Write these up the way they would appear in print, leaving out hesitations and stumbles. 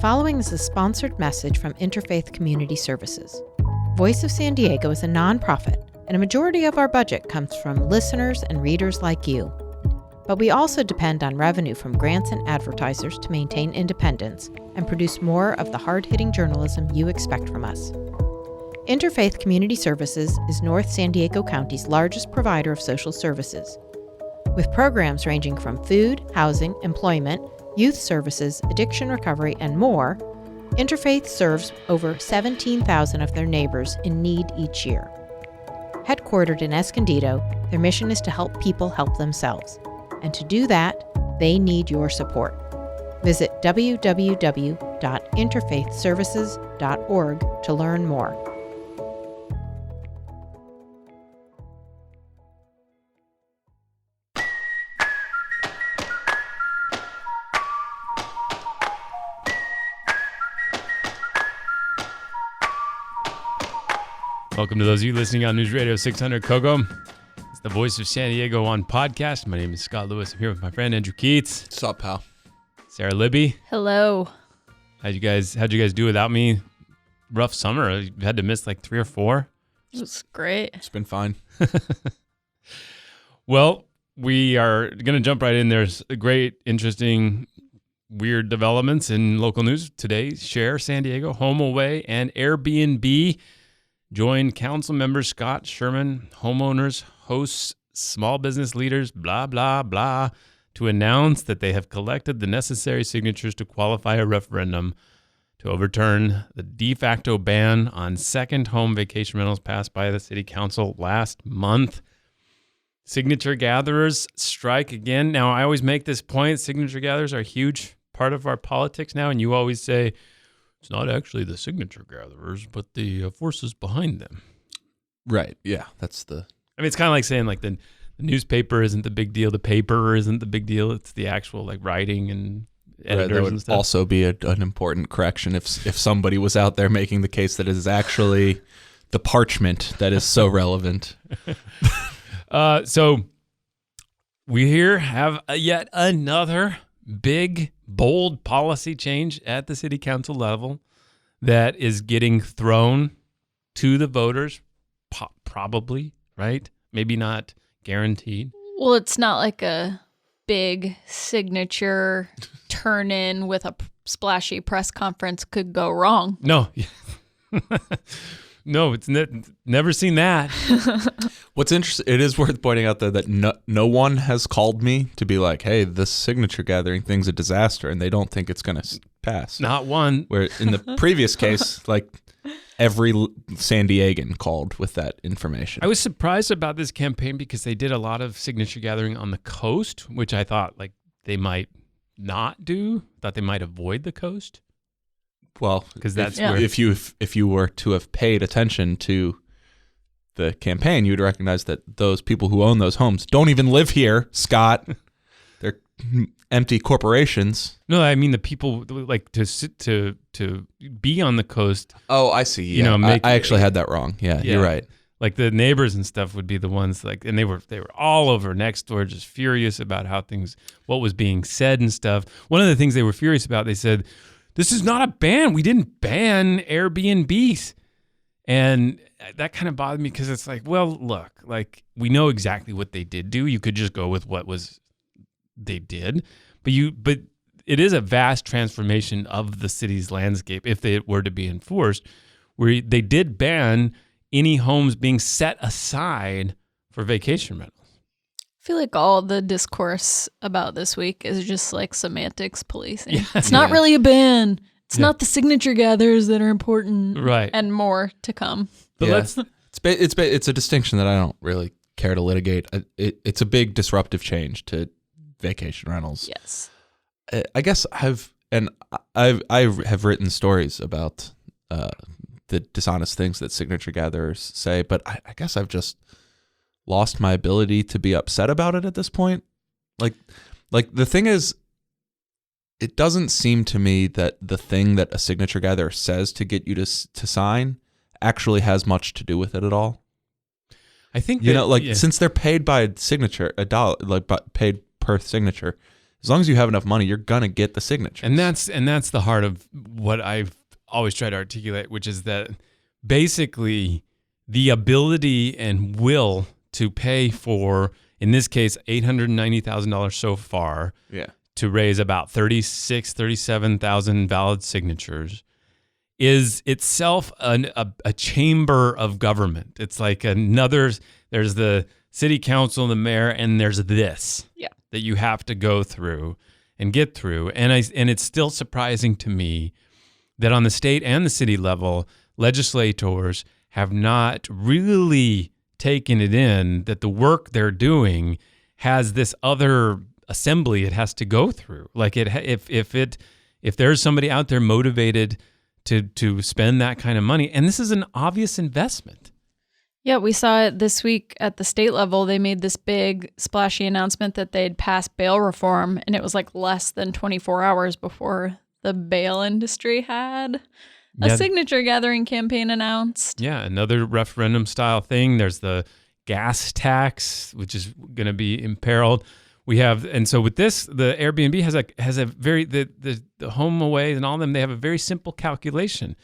Following is a sponsored message from Interfaith Community Services. Voice of San Diego is a nonprofit, and a majority of our budget comes from listeners and readers like you. But we also depend on revenue from grants and advertisers to maintain independence and produce more of the hard-hitting journalism you expect from us. Interfaith Community Services is North San Diego County's largest provider of social services. With programs ranging from food, housing, employment, youth services, addiction recovery, and more, Interfaith serves over 17,000 of their neighbors in need each year. Headquartered in Escondido, their mission is to help people help themselves. And to do that, they need your support. Visit www.interfaithservices.org to learn more. Welcome to those of you listening on News Radio 600 Kogo. It's the Voice of San Diego on podcast. My name is Scott Lewis. I'm here with my friend Andrew Keatts. What's up, pal? Sara, Libby. Hello. How'd you guys do without me? Rough summer. You had to miss like 3 or 4. It was great. It's been fine. Well, we are going to jump right in. There's great, interesting, weird developments in local news today. Share San Diego, Home Away, and Airbnb join council members Scott Sherman, homeowners, hosts, small business leaders, blah, blah, blah, to announce that they have collected the necessary signatures to qualify a referendum to overturn the de facto ban on second home vacation rentals passed by the city council last month. Signature gatherers strike again. Now, I always make this point. Signature gatherers are a huge part of our politics now, and you always say, it's not actually the signature gatherers, but the forces behind them. Right. Yeah. I mean, it's kind of like saying like the newspaper isn't the big deal. The paper isn't the big deal. It's the actual like writing and editors that would and stuff. Also be an important correction if somebody was out there making the case that it is actually the parchment that is so relevant. So we here have yet another big, bold policy change at the city council level that is getting thrown to the voters, probably, right? Maybe not guaranteed. Well, it's not like a big signature turn-in with a splashy press conference could go wrong. No. No, it's never seen that. What's interesting, it is worth pointing out though that no one has called me to be like, hey, this signature gathering thing's a disaster, and they don't think it's going to pass. Not one. Where in the previous case, like every San Diegan called with that information. I was surprised about this campaign because they did a lot of signature gathering on the coast, which I thought like they might not do. Thought they might avoid the coast. Well, because that's where if you were to have paid attention to the campaign, you would recognize that those people who own those homes don't even live here, Scott. They're empty corporations. No, I mean the people like to be on the coast. Oh, I see. Yeah. I actually had that wrong. Yeah, you're right. Like the neighbors and stuff would be the ones like, and they were all over next door, just furious about what was being said and stuff. One of the things they were furious about, they said, this is not a ban. We didn't ban Airbnbs. And that kind of bothered me because it's like, well, look, like we know exactly what they did do. You could just go with what they did. But it is a vast transformation of the city's landscape if they were to be enforced, where they did ban any homes being set aside for vacation rentals. I feel like all the discourse about this week is just like semantics policing. Yeah. It's not really a ban. It's not the signature gatherers that are important. Right. And more to come. But it's a distinction that I don't really care to litigate. It's a big disruptive change to vacation rentals. Yes. I guess I have written stories about the dishonest things that signature gatherers say, but I guess I've just lost my ability to be upset about it at this point. Like the thing is, it doesn't seem to me that the thing that a signature gatherer says to get you to sign actually has much to do with it at all. I think since they're paid by signature, $1, paid per signature, As long as you have enough money, you're gonna get the signatures. And that's the heart of what I've always tried to articulate, which is that basically the ability and will to pay for, in this case, $890,000 so far, to raise about 37,000 valid signatures, is itself a chamber of government. It's like there's the city council, the mayor, and there's this that you have to go through and get through. And it's still surprising to me that on the state and the city level, legislators have not really taken it in that the work they're doing has this other assembly it has to go through. Like if there's somebody out there motivated to spend that kind of money, and this is an obvious investment. Yeah, we saw it this week at the state level. They made this big splashy announcement that they'd passed bail reform, and it was like less than 24 hours before the bail industry had a signature gathering campaign announced. Yeah, another referendum style thing. There's the gas tax, which is going to be imperiled. We have, and so with this, the Airbnb has a very, the HomeAway and all of them, they have a very simple calculation.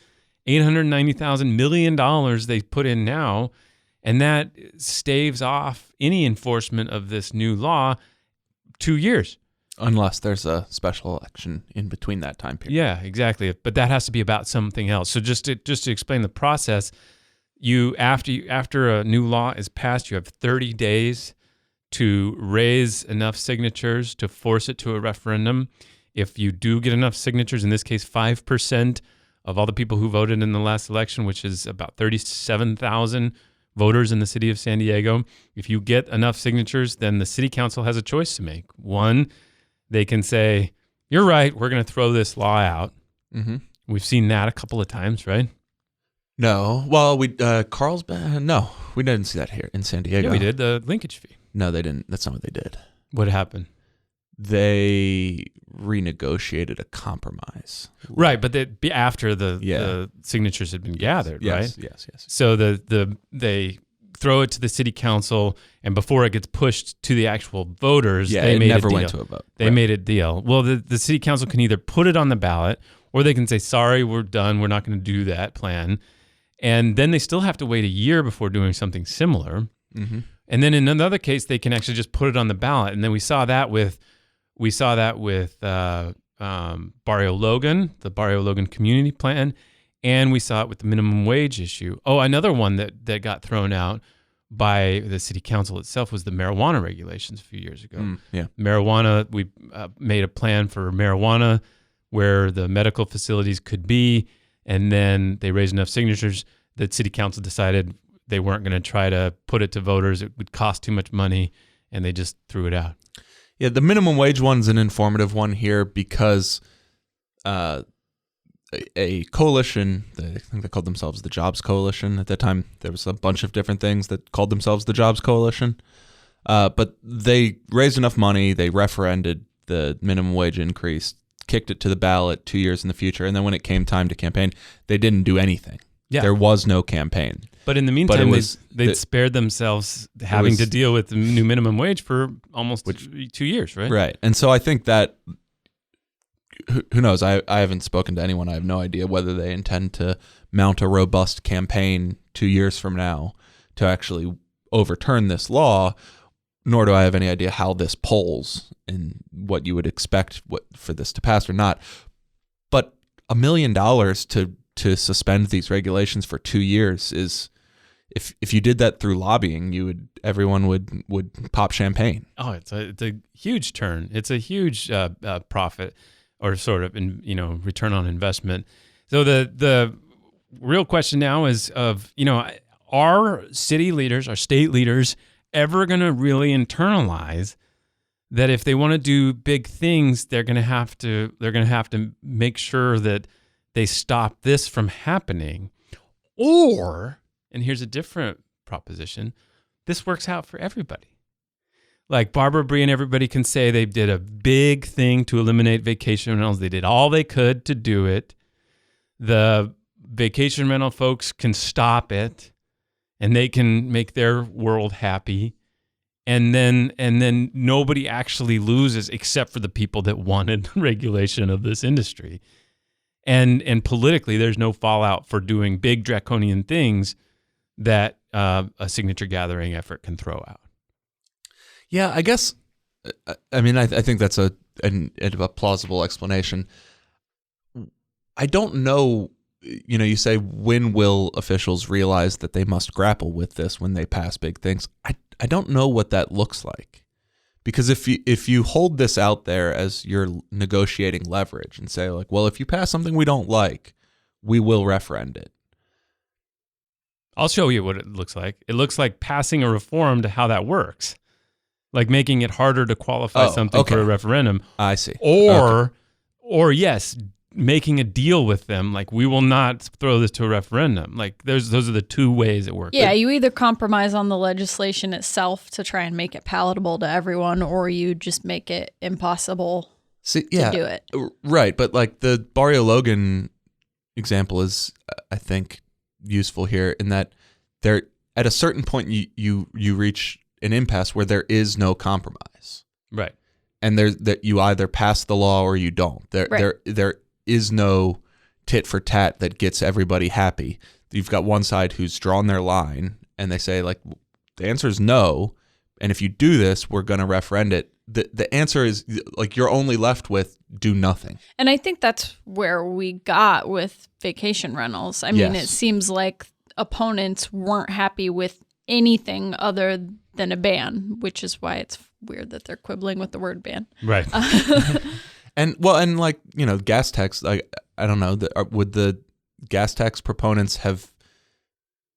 $890,000 million they put in now, and that staves off any enforcement of this new law 2 years. Unless there's a special election in between that time period. Yeah, exactly. But that has to be about something else. So just to explain the process, after a new law is passed, you have 30 days to raise enough signatures to force it to a referendum. If you do get enough signatures, in this case 5% of all the people who voted in the last election, which is about 37,000 voters in the city of San Diego, if you get enough signatures, then the city council has a choice to make. One, they can say, you're right, we're going to throw this law out. Mm-hmm. We've seen that a couple of times, right? No. Well, Carlsbad, no, we didn't see that here in San Diego. Yeah, we did, the linkage fee. No, they didn't. That's not what they did. What happened? They renegotiated a compromise. Right, but after the signatures had been gathered, right? Yes. So they throw it to the city council, and before it gets pushed to the actual voters, they made never a deal. went to a vote. They made a deal. Well, the city council can either put it on the ballot, or they can say, sorry, we're done. We're not going to do that plan. And then they still have to wait a year before doing something similar. Mm-hmm. And then in another case, they can actually just put it on the ballot. And then we saw that with Barrio Logan, the Barrio Logan community plan, and we saw it with the minimum wage issue. Oh, another one that got thrown out by the city council itself was the marijuana regulations a few years ago. Marijuana, we made a plan for marijuana where the medical facilities could be, and then they raised enough signatures that city council decided they weren't going to try to put it to voters. It would cost too much money, and they just threw it out. Yeah, the minimum wage one's an informative one here because a coalition, I think they called themselves the Jobs Coalition. At that time, there was a bunch of different things that called themselves the Jobs Coalition. But they raised enough money, they referended the minimum wage increase, kicked it to the ballot 2 years in the future, and then when it came time to campaign, they didn't do anything. Yeah. There was no campaign. But in the meantime, they'd spared themselves having to deal with the new minimum wage for almost 2 years, right? Right. And so I think that, who knows? I haven't spoken to anyone. I have no idea whether they intend to mount a robust campaign 2 years from now to actually overturn this law, nor do I have any idea how this polls and what you would expect for this to pass or not. But $1 million to suspend these regulations for 2 years is, if you did that through lobbying, everyone would pop champagne. Oh, it's a huge turn. It's a huge profit, or sort of return on investment. So the real question now is are city leaders, are state leaders ever going to really internalize that if they want to do big things, they're going to have to make sure that they stop this from happening? Or, and here's a different proposition, this works out for everybody. Like Barbara Bree and everybody can say they did a big thing to eliminate vacation rentals. They did all they could to do it. The vacation rental folks can stop it, and they can make their world happy. and then nobody actually loses except for the people that wanted regulation of this industry. And politically, there's no fallout for doing big draconian things that a signature gathering effort can throw out. Yeah, I guess. I mean, I think that's a plausible explanation. I don't know. You say, when will officials realize that they must grapple with this when they pass big things? I don't know what that looks like. Because if you hold this out there as your negotiating leverage and say, like, well, if you pass something we don't like, we will referend it. I'll show you what it looks like. It looks like passing a reform to how that works. Like making it harder to qualify something for a referendum. I see. Or yes, making a deal with them, like, we will not throw this to a referendum. Like, those are the two ways it works. Yeah, you either compromise on the legislation itself to try and make it palatable to everyone, or you just make it impossible to do it. Right, but like the Barrio Logan example is, I think, useful here in that there, at a certain point, you reach an impasse where there is no compromise. Right. And that you either pass the law or you don't. There is no tit for tat that gets everybody happy. You've got one side who's drawn their line and they say, like, the answer is no, and if you do this, we're going to referend it. The answer is, like, you're only left with do nothing. And I think that's where we got with vacation rentals. I mean, It seems like opponents weren't happy with anything other than a ban, which is why it's weird that they're quibbling with the word ban. Right. And like, gas tax, I don't know, would the gas tax proponents have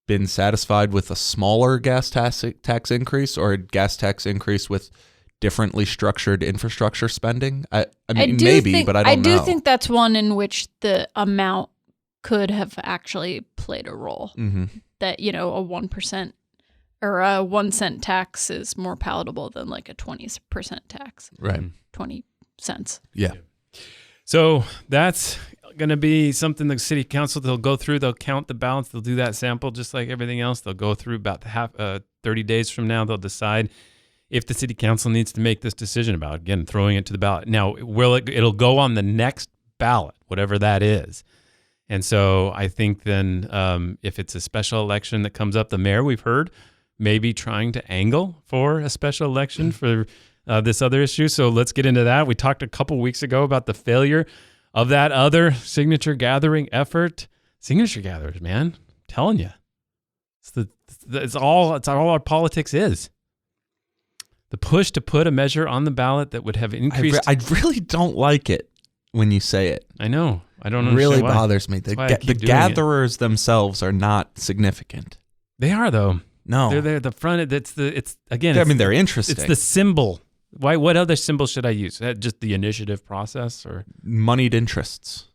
been satisfied with a smaller gas tax increase, or a gas tax increase with differently structured infrastructure spending? I mean, maybe, but I don't know. I do think that's one in which the amount could have actually played a role. Mm-hmm. That, a 1% or a 1 cent tax is more palatable than like a 20% tax. Right. 20 cents. Yeah. So that's going to be something the city council, they'll go through, they'll count the ballots, they'll do that sample just like everything else. They'll go through about 30 days from now, they'll decide if the city council needs to make this decision about, again, throwing it to the ballot. Now, it'll go on the next ballot, whatever that is. And so I think then if it's a special election that comes up, the mayor, we've heard, maybe trying to angle for a special election for this other issue. So let's get into that. We talked a couple weeks ago about the failure of that other signature gathering effort. Signature gatherers, man, I'm telling you, it's all our politics is. The push to put a measure on the ballot that would have increased. I really don't like it when you say it. I know. I don't understand. It really why. Bothers me. The gatherers themselves are not significant. They are, though. No, they're the front. It's again. They're interesting. It's the symbol. Why? What other symbol should I use? Just the initiative process, or moneyed interests?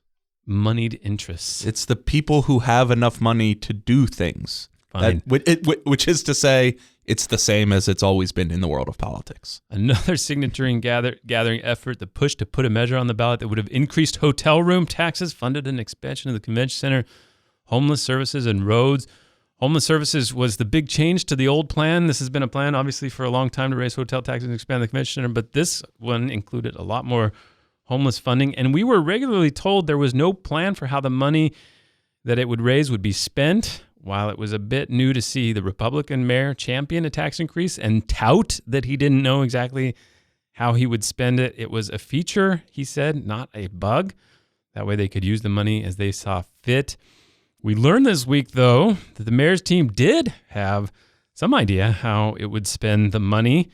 Moneyed interests. It's the people who have enough money to do things. Fine. Which is to say, it's the same as it's always been in the world of politics. Another signaturing gathering effort, the push to put a measure on the ballot that would have increased hotel room taxes, funded an expansion of the convention center, homeless services, and roads. Homeless services was the big change to the old plan. This has been a plan, obviously, for a long time to raise hotel taxes and expand the convention center, but this one included a lot more homeless funding. And we were regularly told there was no plan for how the money that it would raise would be spent. While it was a bit new to see the Republican mayor champion a tax increase and tout that he didn't know exactly how he would spend it, it was a feature, he said, not a bug. That way they could use the money as they saw fit. We learned this week, though, that the mayor's team did have some idea how it would spend the money.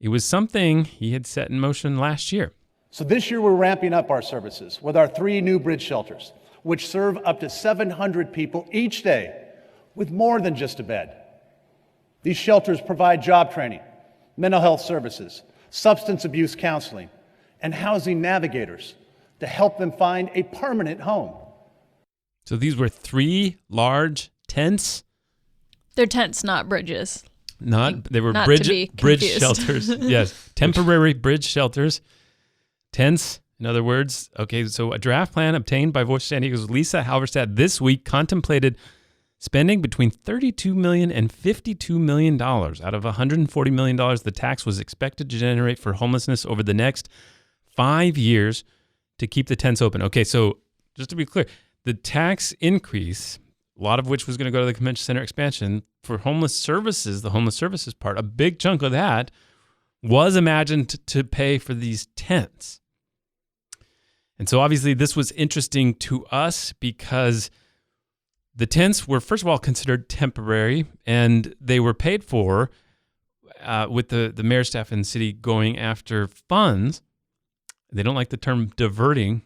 It was something he had set in motion last year. So this year we're ramping up our services with our 3 new bridge shelters, which serve up to 700 people each day with more than just a bed. These shelters provide job training, mental health services, substance abuse counseling, and housing navigators to help them find a permanent home. So these were 3 large tents? They're tents, not bridges. They were not bridge shelters. Yes, temporary bridge shelters. Tents, in other words. Okay, so a draft plan obtained by Voice of San Diego's Lisa Halverstadt this week contemplated spending between $32 million and $52 million out of $140 million the tax was expected to generate for homelessness over the next 5 years to keep the tents open. Okay, so just to be clear, the tax increase, a lot of which was going to go to the convention center expansion for homeless services, the homeless services part, a big chunk of that was imagined to pay for these tents. And so obviously this was interesting to us because the tents were, first of all, considered temporary, and they were paid for with the mayor's staff and city going after funds. They don't like the term diverting.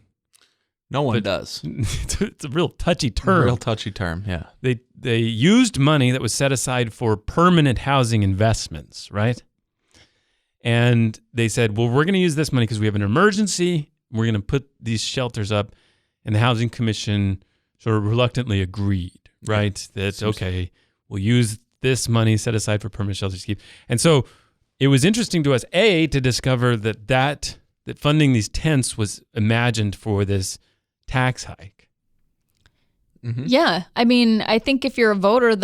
No one does. It's a real touchy term. Real touchy term, yeah. They used money that was set aside for permanent housing investments, right? And they said, well, we're going to use this money because we have an emergency. We're going to put these shelters up. And the Housing Commission sort of reluctantly agreed, right? That, okay, we'll use this money set aside for permanent shelters to keep. And so it was interesting to us, A, to discover that funding these tents was imagined for this tax hike. Mm-hmm. Yeah. I mean, I think if you're a voter,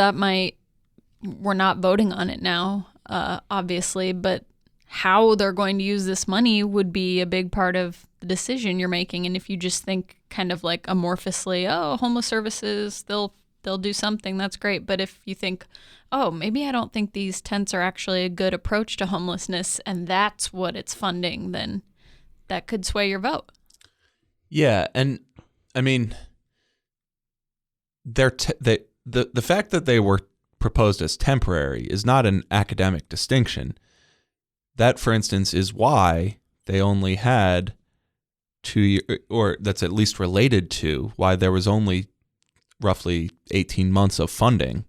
we're not voting on it now, obviously, but how they're going to use this money would be a big part of the decision you're making. And if you just think kind of like amorphously, oh, homeless services, they'll do something, that's great. But if you think, oh, maybe I don't think these tents are actually a good approach to homelessness, and that's what it's funding, then that could sway your vote. Yeah, and I mean, the fact that they were proposed as temporary is not an academic distinction. That, for instance, is why they only had 2 years, or that's at least related to why there was only roughly 18 months of funding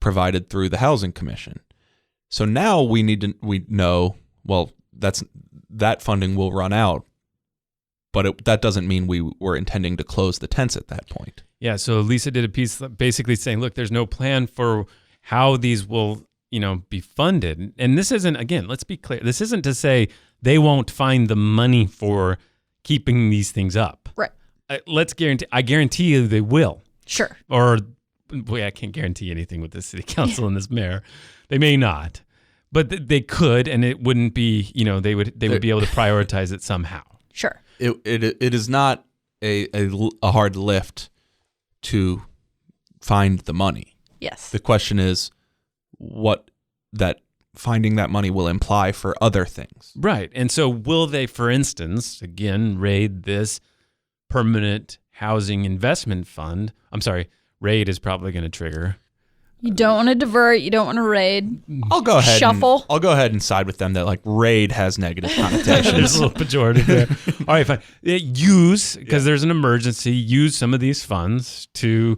provided through the Housing Commission. So now we know, well, that funding will run out, but that doesn't mean we were intending to close the tents at that point. Yeah, so Lisa did a piece basically saying, look, there's no plan for how these will, be funded. And this isn't, again, let's be clear, this isn't to say they won't find the money for keeping these things up. Right. I guarantee you they will. Sure. Or, boy, I can't guarantee anything with this city council and this mayor. They may not, but they could, and it wouldn't be, they would be able to prioritize it somehow. Sure. It is not a hard lift to find the money. Yes. The question is what that finding that money will imply for other things. Right. And so will they, for instance, again, raid this permanent housing investment fund? I'm sorry, raid is probably going to trigger. You don't want to divert. You don't want to raid. I'll go ahead. Shuffle. I'll go ahead and side with them that like raid has negative connotations. There's a little pejorative there. All right, fine. Because there's an emergency, use some of these funds to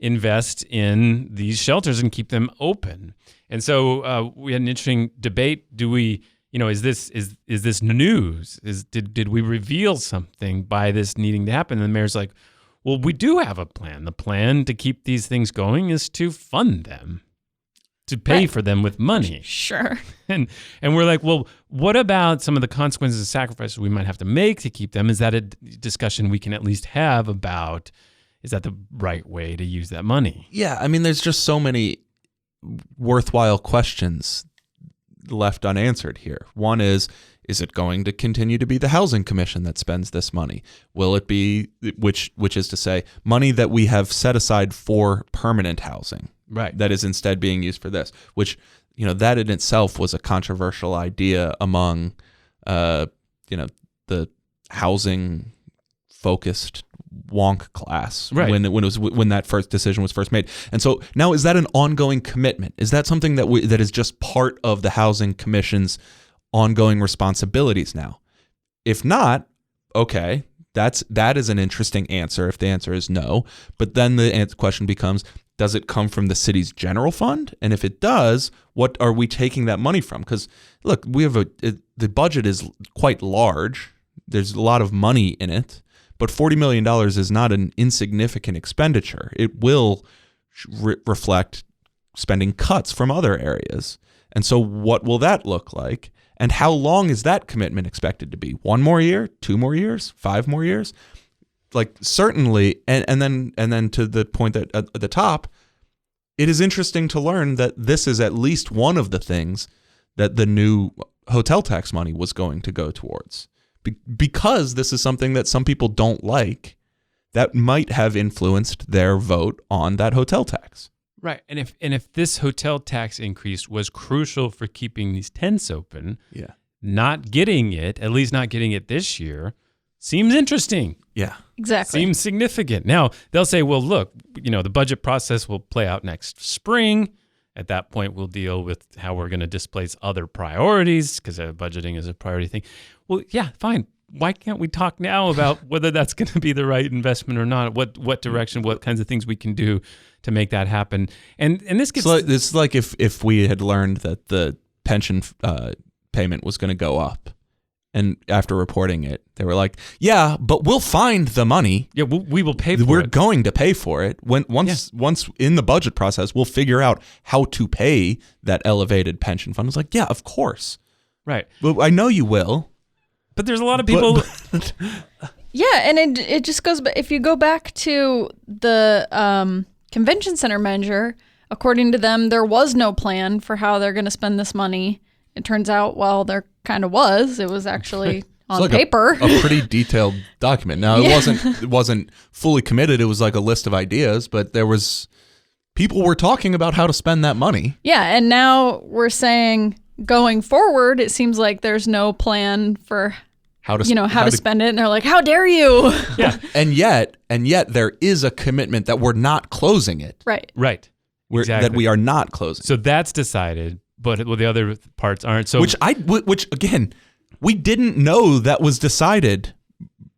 invest in these shelters and keep them open. And so we had an interesting debate. Do we, is this news? Did we reveal something by this needing to happen? And the mayor's like, well, we do have a plan. The plan to keep these things going is to fund them, to pay for them with money. Sure. And we're like, well, what about some of the consequences and sacrifices we might have to make to keep them? Is that a discussion we can at least have about, is that the right way to use that money? Yeah, I mean, there's just so many worthwhile questions left unanswered here. One is it going to continue to be the Housing Commission that spends this money? Will it be, which is to say, money that we have set aside for permanent housing, right, that is instead being used for this? Which, that in itself was a controversial idea among, the housing-focused wonk class, right, when that first decision was first made. And so now, is that an ongoing commitment? Is that something that is just part of the Housing Commission's ongoing responsibilities now? If not, okay, that is an interesting answer if the answer is no. But then the question becomes, does it come from the city's general fund? And if it does, what are we taking that money from? Because look, we have the budget is quite large. There's a lot of money in it, but $40 million is not an insignificant expenditure. It will reflect spending cuts from other areas. And so what will that look like? And how long is that commitment expected to be? 1 more year, 2 more years, 5 more years? Like certainly, and then to the point that at the top, it is interesting to learn that this is at least one of the things that the new hotel tax money was going to go towards. Because this is something that some people don't like, that might have influenced their vote on that hotel tax. Right. And if this hotel tax increase was crucial for keeping these tents open, not getting it, at least not getting it this year, seems interesting. Yeah. Exactly. Seems significant. Now, they'll say, well, look, the budget process will play out next spring. At that point, we'll deal with how we're going to displace other priorities because budgeting is a priority thing. Well, yeah, fine. Why can't we talk now about whether that's going to be the right investment or not? What direction, what kinds of things we can do to make that happen? And this gets... It's like if we had learned that the pension payment was going to go up, and after reporting it, they were like, yeah, but we'll find the money. Yeah, we will pay for it. We're going to pay for it. Once in the budget process, we'll figure out how to pay that elevated pension fund. It's like, yeah, of course. Right. But I know you will. But there's a lot of people... Yeah, and it just goes... If you go back to the convention center measure, according to them, there was no plan for how they're going to spend this money. It turns out, well, there kind of was. It was actually on like paper. A pretty detailed document. Now, it wasn't fully committed. It was like a list of ideas, but people were talking about how to spend that money. Yeah, and now we're saying going forward, it seems like there's no plan for how to spend it, and they're like, how dare you? Yeah. and yet there is a commitment that we're not closing it. Right. Exactly. That we are not closing. So that's decided, but the other parts aren't. So Which again, we didn't know that was decided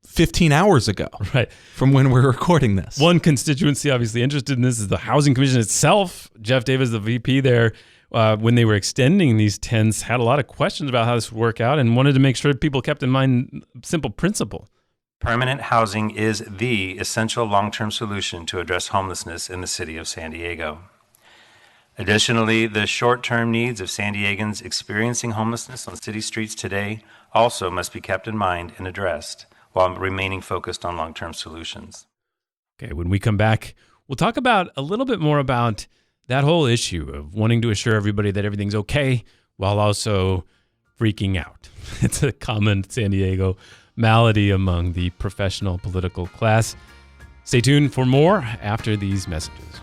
15 hours ago. Right. From when we're recording this. One constituency obviously interested in this is the Housing Commission itself. Jeff Davis, the VP there, when they were extending these tents, had a lot of questions about how this would work out and wanted to make sure people kept in mind a simple principle. Permanent housing is the essential long-term solution to address homelessness in the city of San Diego. Additionally, the short-term needs of San Diegans experiencing homelessness on city streets today also must be kept in mind and addressed while remaining focused on long-term solutions. Okay, when we come back, we'll talk about a little bit more about that whole issue of wanting to assure everybody that everything's okay while also freaking out. It's a common San Diego malady among the professional political class. Stay tuned for more after these messages.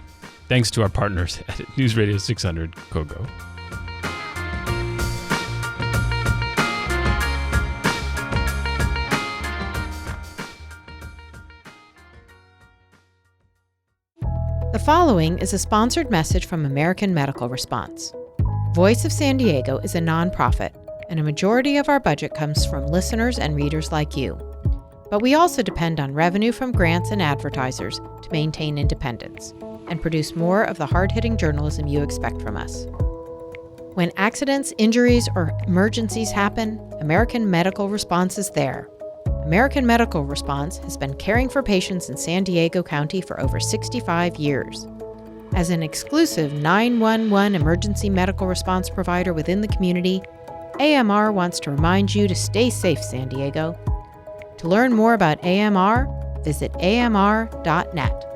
Thanks to our partners at News Radio 600 Kogo. The following is a sponsored message from American Medical Response. Voice of San Diego is a nonprofit, and a majority of our budget comes from listeners and readers like you. But we also depend on revenue from grants and advertisers to maintain independence and produce more of the hard-hitting journalism you expect from us. When accidents, injuries, or emergencies happen, American Medical Response is there. American Medical Response has been caring for patients in San Diego County for over 65 years. As an exclusive 911 emergency medical response provider within the community, AMR wants to remind you to stay safe, San Diego. To learn more about AMR, visit amr.net.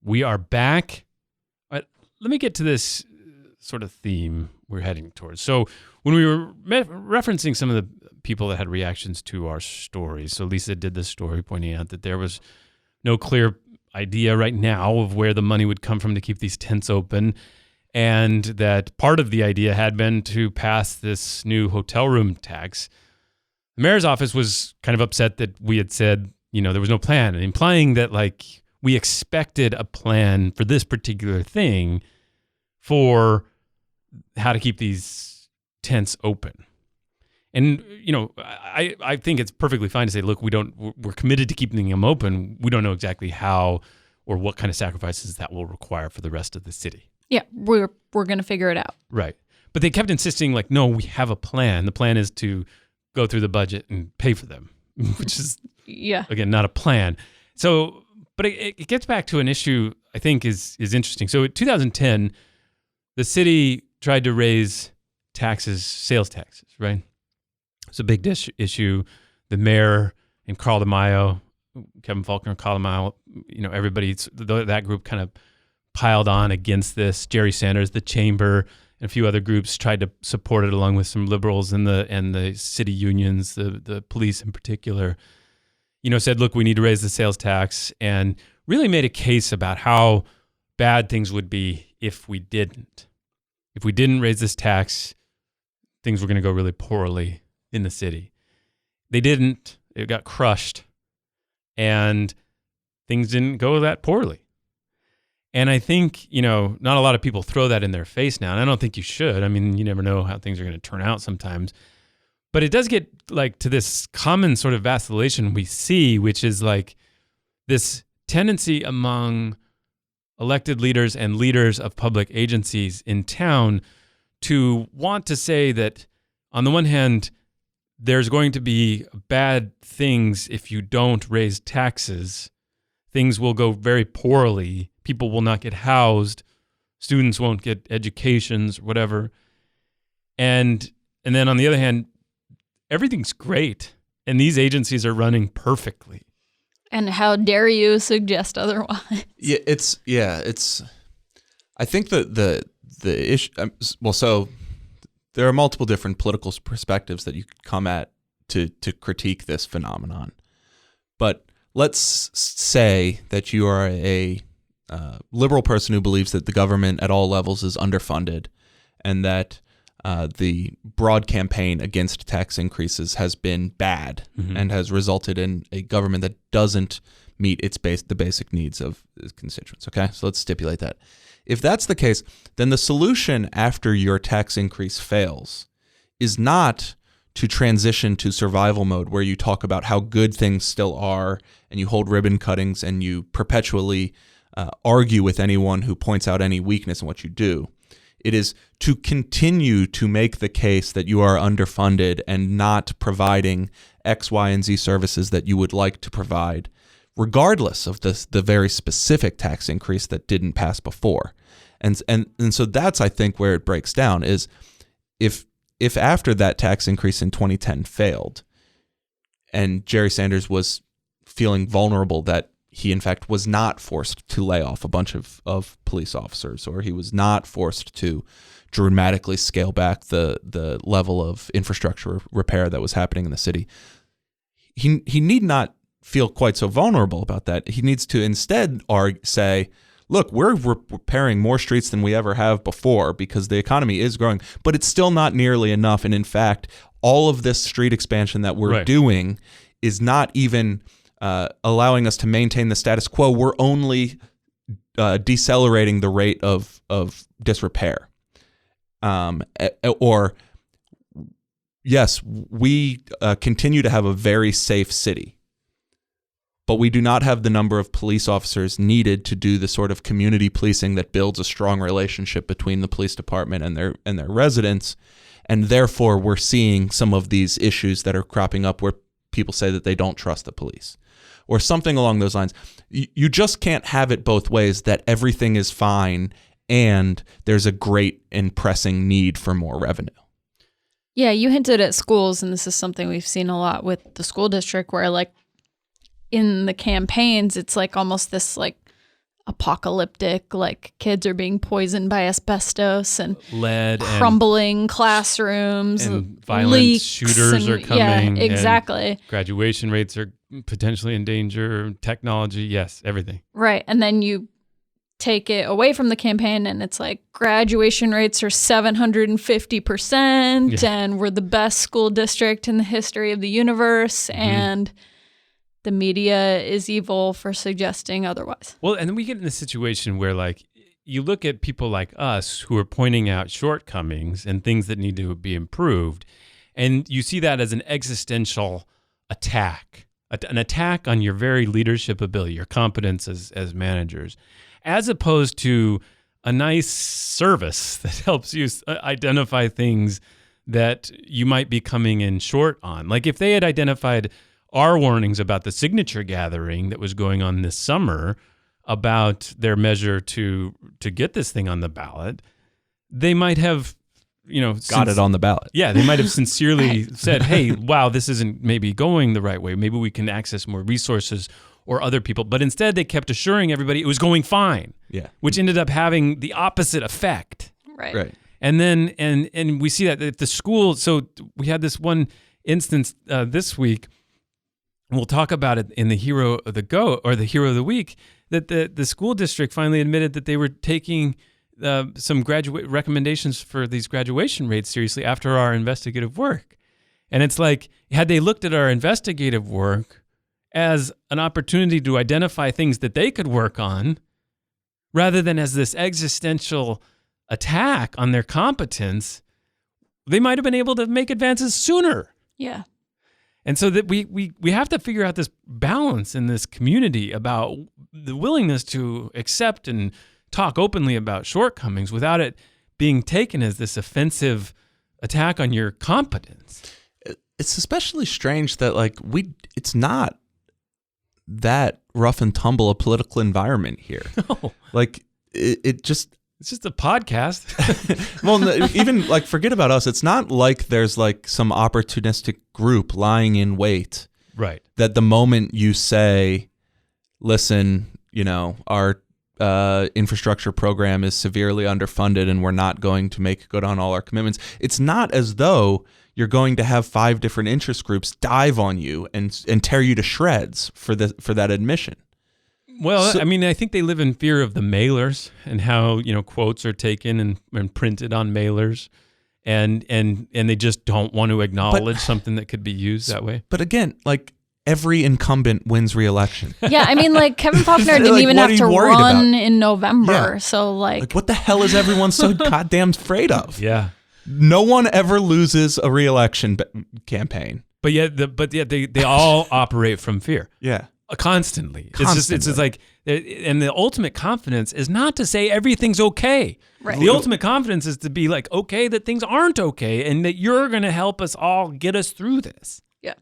We are back. Let me get to this sort of theme we're heading towards. So when we were referencing some of the people that had reactions to our stories, so Lisa did this story pointing out that there was no clear idea right now of where the money would come from to keep these tents open, and that part of the idea had been to pass this new hotel room tax. The mayor's office was kind of upset that we had said, there was no plan, and implying that we expected a plan for this particular thing for how to keep these tents open. And, I think it's perfectly fine to say, look, we're committed to keeping them open. We don't know exactly how or what kind of sacrifices that will require for the rest of the city. Yeah, we're going to figure it out. Right. But they kept insisting no, we have a plan. The plan is to go through the budget and pay for them, which is, again, not a plan. So, but it gets back to an issue I think is interesting. So in 2010, the city tried to raise taxes, sales taxes, right? It's a big issue. The mayor and Carl DeMaio Kevin Faulconer, Colomile, everybody, that group kind of piled on against this. Jerry Sanders, the chamber, and a few other groups tried to support it, along with some liberals and the city unions, the police in particular. Said, look, we need to raise the sales tax, and really made a case about how bad things would be if we didn't. If we didn't raise this tax, things were going to go really poorly in the city. They didn't. It got crushed, and things didn't go that poorly. And I think, not a lot of people throw that in their face now, and I don't think you should. I mean, you never know how things are going to turn out sometimes. But it does get to this common sort of vacillation we see, which is this tendency among elected leaders and leaders of public agencies in town to want to say that, on the one hand, there's going to be bad things if you don't raise taxes. Things will go very poorly. People will not get housed. Students won't get educations, whatever. And then on the other hand, everything's great, and these agencies are running perfectly. And how dare you suggest otherwise? I think the issue. So there are multiple different political perspectives that you could come at to critique this phenomenon. But let's say that you are a liberal person who believes that the government at all levels is underfunded, and that the broad campaign against tax increases has been bad and has resulted in a government that doesn't meet the basic needs of its constituents. Okay, so let's stipulate that. If that's the case, then the solution after your tax increase fails is not to transition to survival mode, where you talk about how good things still are and you hold ribbon cuttings and you perpetually argue with anyone who points out any weakness in what you do. It is to continue to make the case that you are underfunded and not providing X, Y, and Z services that you would like to provide, regardless of the very specific tax increase that didn't pass before. And so that's, I think, where it breaks down, is if after that tax increase in 2010 failed, and Jerry Sanders was feeling vulnerable that he, in fact, was not forced to lay off a bunch of police officers, or he was not forced to dramatically scale back the level of infrastructure repair that was happening in the city, he need not feel quite so vulnerable about that. He needs to instead say, look, we're repairing more streets than we ever have before because the economy is growing, but it's still not nearly enough. And in fact, all of this street expansion that we're doing is not even allowing us to maintain the status quo. We're only decelerating the rate of disrepair. Or yes, we continue to have a very safe city, but we do not have the number of police officers needed to do the sort of community policing that builds a strong relationship between the police department and their residents. And therefore, we're seeing some of these issues that are cropping up where people say that they don't trust the police, or something along those lines. You just can't have it both ways, that everything is fine and there's a great and pressing need for more revenue. Yeah, you hinted at schools, and this is something we've seen a lot with the school district, where in the campaigns, it's almost this apocalyptic, kids are being poisoned by asbestos and lead, crumbling classrooms, and violent leaks, shooters are coming. Yeah, exactly. Graduation rates are potentially in danger. Technology, yes, everything. Right, and then you take it away from the campaign, and it's graduation rates are 750%, and we're the best school district in the history of the universe, and the media is evil for suggesting otherwise. Well, and then we get in this situation where you look at people like us who are pointing out shortcomings and things that need to be improved, and you see that as an existential attack, an attack on your very leadership ability, your competence as managers, as opposed to a nice service that helps you identify things that you might be coming in short on. If they had identified our warnings about the signature gathering that was going on this summer about their measure to get this thing on the ballot, they might have got it on the ballot. Yeah, they might have sincerely said, hey, wow, this isn't maybe going the right way. Maybe we can access more resources or other people. But instead, they kept assuring everybody it was going fine, which ended up having the opposite effect. Right. And then, and we see that at the school, so we had this one instance this week, and we'll talk about it in the Hero of the Hero of the Week, that the school district finally admitted that they were taking some graduate recommendations for these graduation rates seriously after our investigative work. And it's like, had they looked at our investigative work as an opportunity to identify things that they could work on, rather than as this existential attack on their competence, they might have been able to make advances sooner. Yeah. And so that we have to figure out this balance in this community about the willingness to accept and talk openly about shortcomings without it being taken as this offensive attack on your competence. It's especially strange that it's not that rough and tumble a political environment here. No. It's just a podcast. Well, even forget about us. It's not like there's some opportunistic group lying in wait. Right. That the moment you say, listen, our infrastructure program is severely underfunded and we're not going to make good on all our commitments. It's not as though you're going to have 5 different interest groups dive on you and tear you to shreds for that admission. Well, I think they live in fear of the mailers and how, quotes are taken and printed on mailers, and they just don't want to acknowledge something that could be used that way. But again, every incumbent wins re-election. Yeah, Kevin Faulconer didn't even have to run in November. Yeah. So what the hell is everyone so goddamn afraid of? Yeah. No one ever loses a re-election campaign. But yet they all operate from fear. Yeah. Constantly. It's just like, and the ultimate confidence is not to say everything's okay. Right. The ultimate confidence is to be okay that things aren't okay and that you're going to help us all get us through this. Yeah.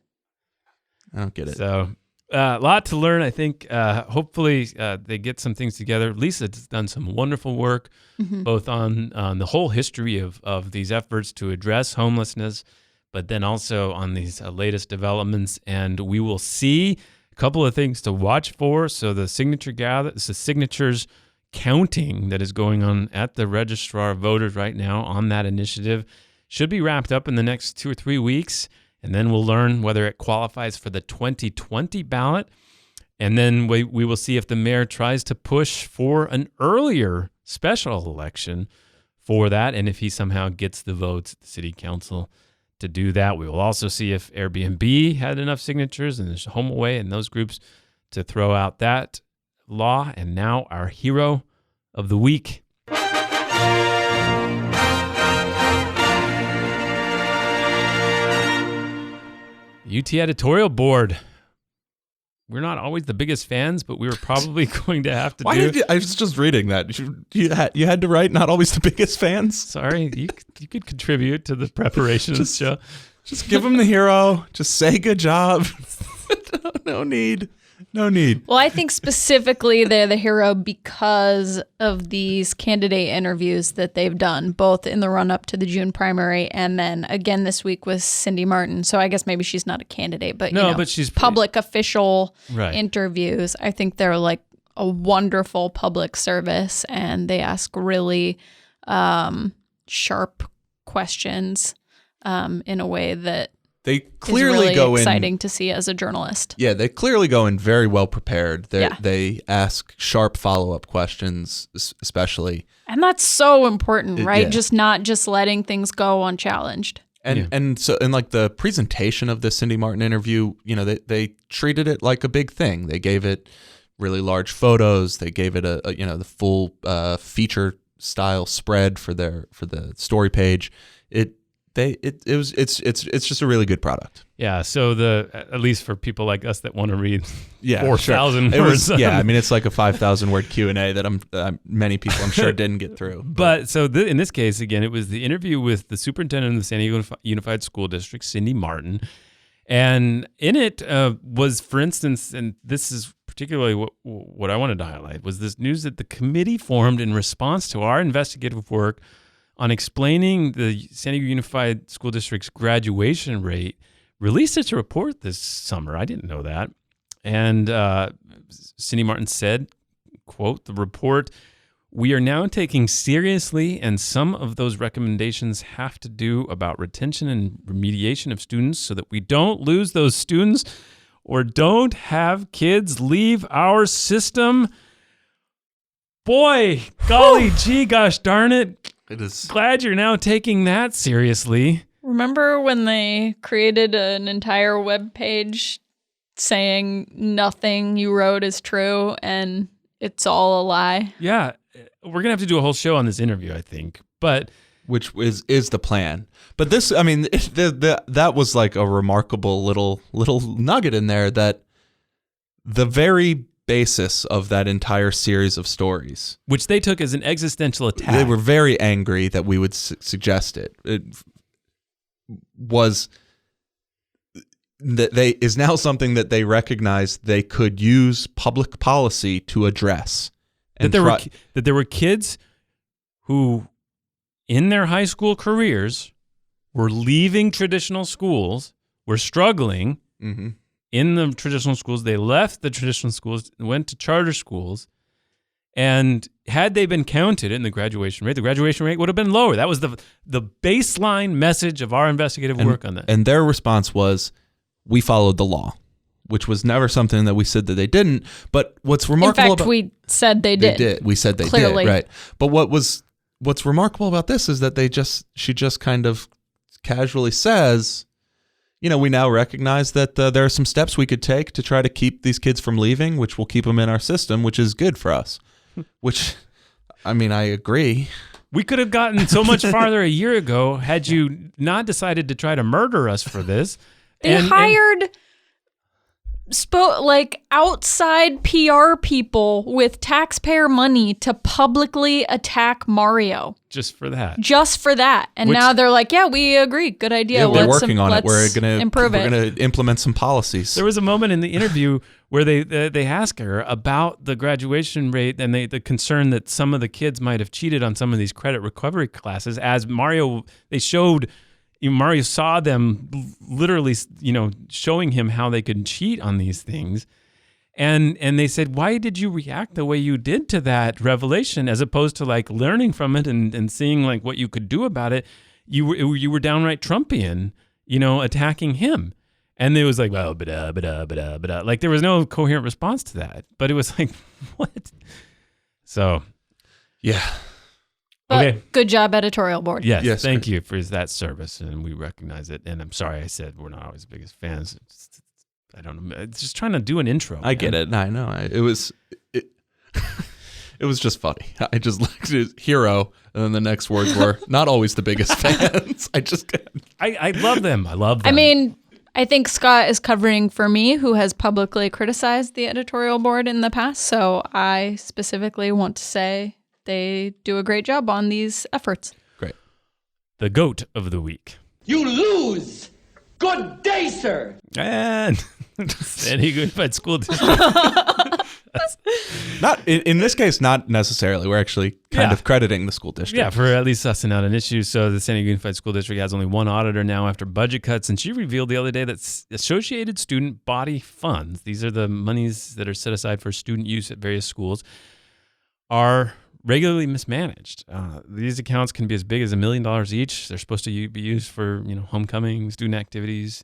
I don't get it. So a lot to learn. I think hopefully they get some things together. Lisa's done some wonderful work, both on the whole history of these efforts to address homelessness, but then also on these latest developments. And we will see couple of things to watch for. So the signatures counting that is going on at the registrar of voters right now on that initiative should be wrapped up in the next 2 or 3 weeks. And then we'll learn whether it qualifies for the 2020 ballot. And then we will see if the mayor tries to push for an earlier special election for that. And if he somehow gets the votes at the city council to do that. We will also see if Airbnb had enough signatures and there's HomeAway and those groups to throw out that law. And now our hero of the week. UT editorial board. We're not always the biggest fans, but we were probably going to have to I was just reading that. You had to write not always the biggest fans? Sorry, you could contribute to the preparation of the show. Just give them the hero. Just say good job. No need. Well, I think specifically they're the hero because of these candidate interviews that they've done, both in the run-up to the June primary and then again this week with Cindy Martin. So I guess maybe she's not a candidate, but but she's public official right. interviews. I think they're a wonderful public service, and they ask really sharp questions in a way that they clearly is really go exciting to see as a journalist. Yeah, they clearly go in very well prepared. They ask sharp follow-up questions, especially. And that's so important, right? Not just letting things go unchallenged. And so in the presentation of the Cindy Martin interview, they treated it like a big thing. They gave it really large photos. They gave it the full feature style spread for the story page. It's just a really good product. Yeah. So at least for people like us that want to read 4,000 sure. words. It's like a 5,000 word Q&A that many people I'm sure didn't get through. But so in this case, again, it was the interview with the superintendent of the San Diego Unified School District, Cindy Martin. And in it was, for instance, and this is particularly what I wanted to highlight, was this news that the committee formed in response to our investigative work on explaining the San Diego Unified School District's graduation rate, released its report this summer. I didn't know that. And Cindy Martin said, quote, the report, we are now taking seriously, and some of those recommendations have to do about retention and remediation of students so that we don't lose those students or don't have kids leave our system. Boy, golly gee, gosh darn it. It is. Glad you're now taking that seriously. Remember when they created an entire web page saying nothing you wrote is true and it's all a lie? Yeah, we're going to have to do a whole show on this interview, I think. But which is the plan. But this, I mean, that was like a remarkable little nugget in there, that the very basis of that entire series of stories, which they took as an existential attack. They were very angry that we would suggest it. It was that is now something that they recognize they could use public policy to address. And that there were kids who, in their high school careers, were leaving traditional schools, were struggling. Mm-hmm. In the traditional schools. They left the traditional schools and went to charter schools. And had they been counted in the graduation rate would have been lower. That was the baseline message of our investigative work on that. And their response was, we followed the law, which was never something that we said that they didn't. But what's remarkable we said they did. We said they Clearly. did, right. But what's remarkable about this is that she just kind of casually says, you know, we now recognize that there are some steps we could take to try to keep these kids from leaving, which will keep them in our system, which is good for us. Which, I mean, I agree. We could have gotten so much farther a year ago had you not decided to try to murder us for this. They hired outside PR people with taxpayer money to publicly attack Mario. Just for that. And now they're like, yeah, we agree. Good idea. Yeah, we're working on it. We're going to implement some policies. There was a moment in the interview where they ask her about the graduation rate and the concern that some of the kids might have cheated on some of these credit recovery classes. As Mario saw them literally, showing him how they could cheat on these things. And they said, why did you react the way you did to that revelation, as opposed to like learning from it and seeing like what you could do about it? You were downright Trumpian, attacking him. And it was like, well, but like there was no coherent response to that. But it was like, what? So, yeah. But okay. Good job, editorial board. Yes, thank you for that service, and we recognize it. And I'm sorry I said we're not always the biggest fans. I don't know. It's just trying to do an intro. I get it. I know. It was just funny. I just looked at hero, and then the next words were not always the biggest fans. I love them. I love them. I mean, I think Scott is covering for me, who has publicly criticized the editorial board in the past. So I specifically want to say they do a great job on these efforts. Great. The GOAT of the week. You lose. Good day, sir. And San Diego Unified School District. Not in this case, not necessarily. We're actually kind of crediting the school district. Yeah, for at least sussing out an issue. So the San Diego Unified School District has only one auditor now after budget cuts, and she revealed the other day that Associated Student Body Funds, these are the monies that are set aside for student use at various schools, are regularly mismanaged. These accounts can be as big as $1 million each. They're supposed to be used for homecoming, student activities.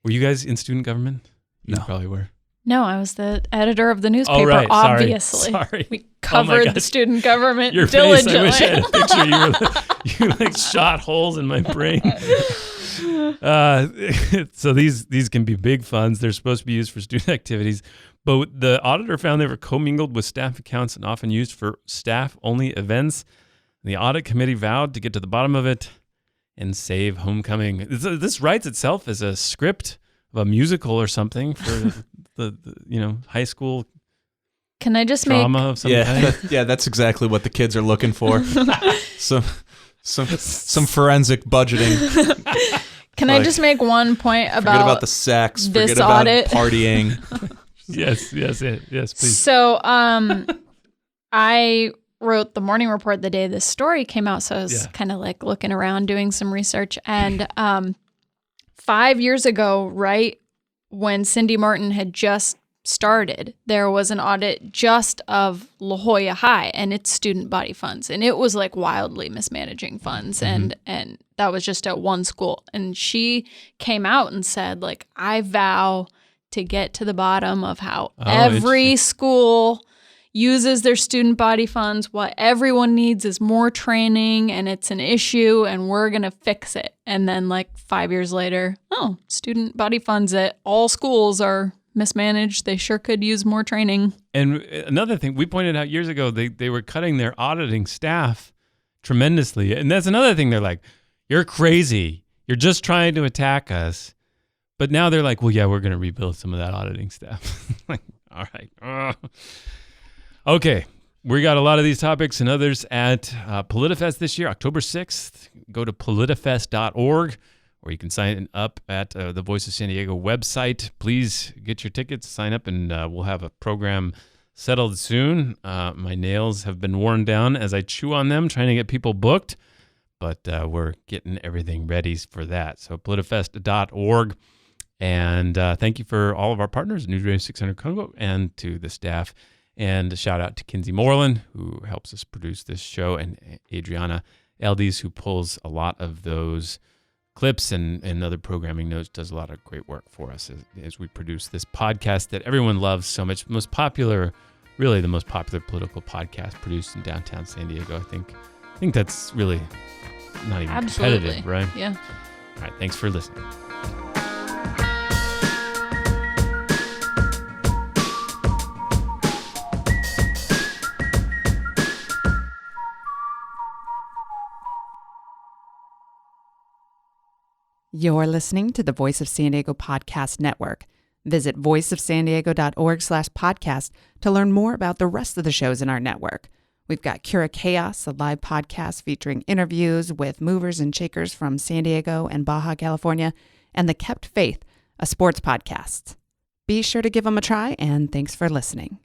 Were you guys in student government? You No. probably were. No, I was the editor of the newspaper, right. Obviously. Sorry. We covered gosh. the student government Your diligently. face, I wish I had a picture. You like shot holes in my brain. So these can be big funds. They're supposed to be used for student activities. But the auditor found they were commingled with staff accounts and often used for staff-only events. The audit committee vowed to get to the bottom of it and save homecoming. This writes itself as a script of a musical or something for the high school. Can I just drama of some kind? Yeah, that's exactly what the kids are looking for. some forensic budgeting. Can I just make one point Forget about the sex. this Forget about audit? partying. Yes, please. So, I wrote the morning report the day this story came out. So I was kind of like looking around doing some research. And 5 years ago, right when Cindy Martin had just started, there was an audit just of La Jolla High and its student body funds. And it was like wildly mismanaging funds. And that was just at one school. And she came out and said, like, I vow to get to the bottom of how every school uses their student body funds. What everyone needs is more training, and it's an issue, and we're going to fix it. And then like 5 years later, student body funds at all schools are mismanaged. They sure could use more training. And another thing we pointed out years ago, they were cutting their auditing staff tremendously. And that's another thing. They're like, you're crazy. You're just trying to attack us. But now they're like, well, yeah, we're going to rebuild some of that auditing staff. Like, all right. Okay. We got a lot of these topics and others at PolitiFest this year, October 6th. Go to politifest.org, or you can sign up at the Voice of San Diego website. Please get your tickets, sign up, and we'll have a program settled soon. My nails have been worn down as I chew on them, trying to get people booked, but we're getting everything ready for that. So politifest.org. And thank you for all of our partners, News Radio 600 Congo, and to the staff. And a shout out to Kinsey Moreland, who helps us produce this show, and Adriana Eldes, who pulls a lot of those clips and other programming notes, does a lot of great work for us as we produce this podcast that everyone loves so much. Really the most popular political podcast produced in downtown San Diego. I think that's really not even competitive, right? Yeah. All right. Thanks for listening. You're listening to the Voice of San Diego Podcast Network. Visit voiceofsandiego.org/podcast to learn more about the rest of the shows in our network. We've got Cura Chaos, a live podcast featuring interviews with movers and shakers from San Diego and Baja California, and The Kept Faith, a sports podcast. Be sure to give them a try, and thanks for listening.